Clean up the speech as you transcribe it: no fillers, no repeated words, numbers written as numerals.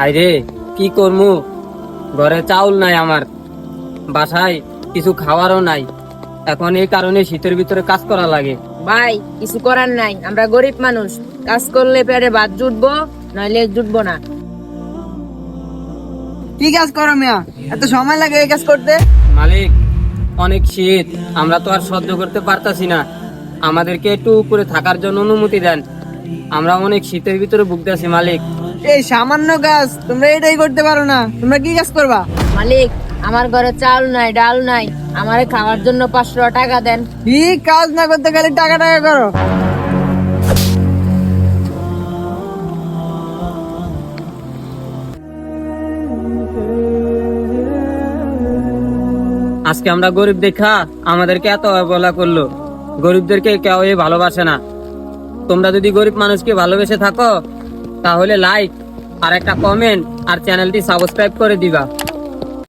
আরে কি করমু, ঘরে চাউল নাই, আমার বাসায় কিছু খাওয়ারও নাই। এখন এই কারণে শীতের ভিতরে কাজ করা লাগে। ভাই কিছু করার নাই, আমরা গরিব মানুষ, কাজ করলে পেটে ভাত জুটবো, নইলে জুটবো না। কি কাজ করো মিয়া, এত সময় লাগে এই কাজ করতে? মালিক, অনেক শীত, আমরা তো আর সহ্য করতে পারতাছি না। আমাদেরকে একটু উপরে থাকার জন্য অনুমতি দেন, আমরা অনেক শীতের ভিতরে ভুগতেছি মালিক। এই সামান্য কাজ তোমরা এটাই করতে পারো না? তোমরা কি কাজ করবা? মালিক, আমার ঘরে চাল নাই, ডাল নাই, আমারে খাওয়ার জন্য 500 টাকা দেন। কি কাজ না করতে খালি টাকা টাকা করো? আজকে আমরা গরিব দেখা আমাদেরকে এত অবহেলা করলো। গরিবদেরকে কেউ ভালোবাসে না। তোমরা যদি গরিব মানুষকে ভালোবেসে থাকো তাহলে লাইক আর একটা কমেন্ট আর চ্যানেলটি সাবস্ক্রাইব করে দিবা।